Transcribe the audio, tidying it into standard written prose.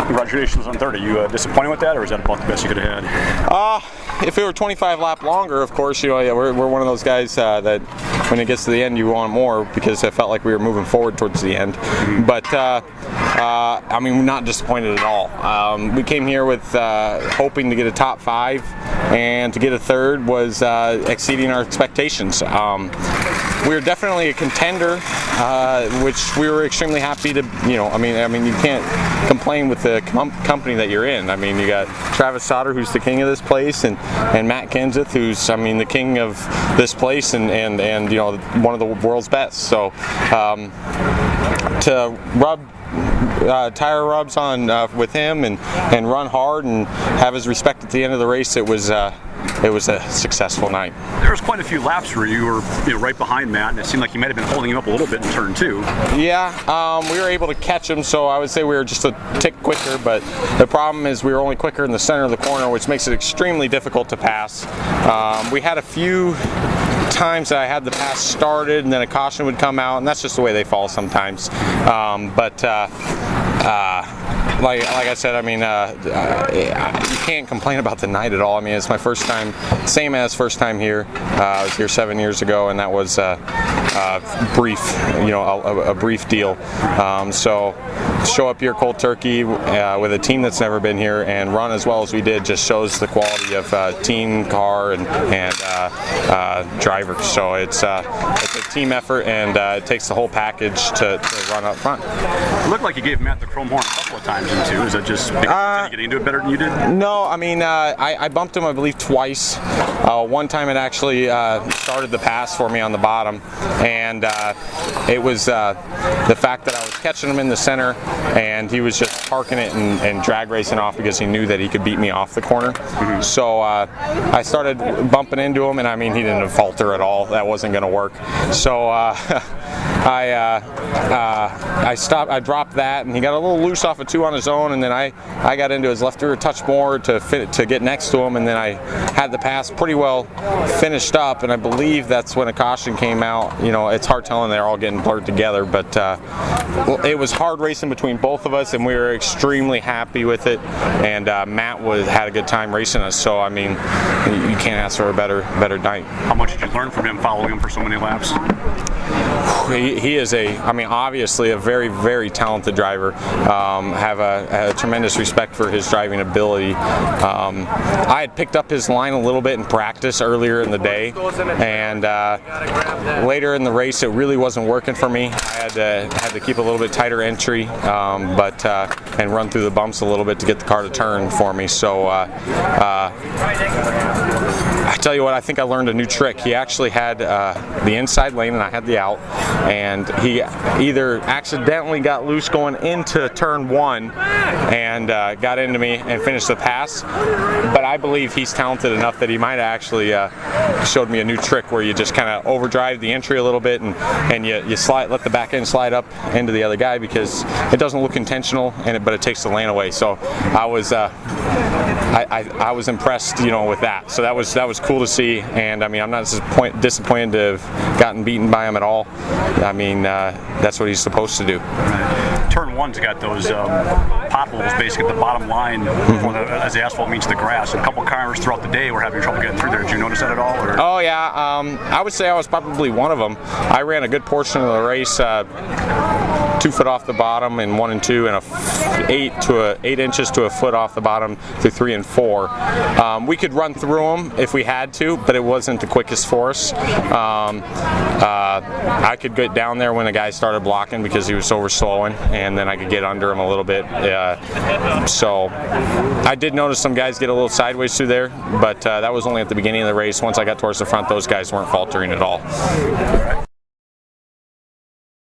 Congratulations on third. Are you disappointed with that, or is that about the best you could have had? If it were 25 lap longer, of course, you know, yeah, we're one of those guys that when it gets to the end, you want more, because I felt like we were moving forward towards the end. But I mean, we're not disappointed at all. We came here with hoping to get a top 5, and to get a third was exceeding our expectations. We were definitely a contender, which we were extremely happy to, you know, I mean, you can't complain with the company that you're in. I mean, you got Travis Sauter, who's the king of this place, and Matt Kenseth, who's, I mean, the king of this place, and you know, one of the world's best. So to rub tire rubs on with him and run hard and have his respect at the end of the race, it was a successful night. There was quite a few laps where you were, you know, right behind Matt, and it seemed like you might have been holding him up a little bit in turn 2. Yeah, we were able to catch him, so I would say we were just a tick quicker, but the problem is we were only quicker in the center of the corner, which makes it extremely difficult to pass. We had a few times that I had the pass started and then a caution would come out, and that's just the way they fall sometimes. Like I said, I mean, you can't complain about the night at all. I mean, it's my first time, same as first time here. I was here 7 years ago, and that was brief, you know, a brief deal. So show up here cold turkey with a team that's never been here and run as well as we did just shows the quality of team, car, and driver. So it's a team effort, and it takes the whole package to run up front. It looked like you gave Matt the chrome horn a couple of times in 2. Is that just because getting into it better than you did? No, I mean, I bumped him, I believe, twice. One time it actually started the pass for me on the bottom, and it was the fact that I was catching him in the center, and he was just parking it and drag racing off because he knew that he could beat me off the corner. Mm-hmm. So I started bumping into him, and I mean, he didn't falter at all. That wasn't going to work. So I stopped. I dropped that, and he got a little loose off of 2 on his own, and then I got into his left rear a touch more to get next to him, and then I had the pass pretty well finished up, and I believe that's when a caution came out. You know, it's hard telling, they're all getting blurred together, but it was hard racing between both of us, and we were extremely happy with it, and Matt had a good time racing us, so I mean, you can't ask for a better night. How much did you learn from him following him for so many laps? He is I mean, obviously a very, very talented driver. Have a tremendous respect for his driving ability. I had picked up his line a little bit in practice earlier in the day, and later in the race it really wasn't working for me. I had to keep a little bit tighter entry, and run through the bumps a little bit to get the car to turn for me. So I tell you what, I think I learned a new trick. He actually had the inside lane and I had the out, and he either accidentally got loose going into turn 1 and got into me and finished the pass, but I believe he's talented enough that he might have actually showed me a new trick where you just kind of overdrive the entry a little bit and you let the back end slide up into the other guy, because it doesn't look intentional, but it takes the lane away. So I was impressed, you know, with that. So that was cool to see, and I mean, I'm not disappointed to have gotten beaten by him at all. I mean, that's what he's supposed to do. Turn 1's got those potholes basically at the bottom line as the asphalt meets the grass. And a couple cars throughout the day were having trouble getting through there. Did you notice that at all? Or? Oh yeah, I would say I was probably one of them. I ran a good portion of the race 2 foot off the bottom in 1 and 2, and 8 inches to a foot off the bottom through 3 and 4. We could run through them if we had to, but it wasn't the quickest for us. I could get down there when the guy started blocking because he was over slowing, and then I could get under him a little bit. So I did notice some guys get a little sideways through there, but that was only at the beginning of the race. Once I got towards the front, those guys weren't faltering at all.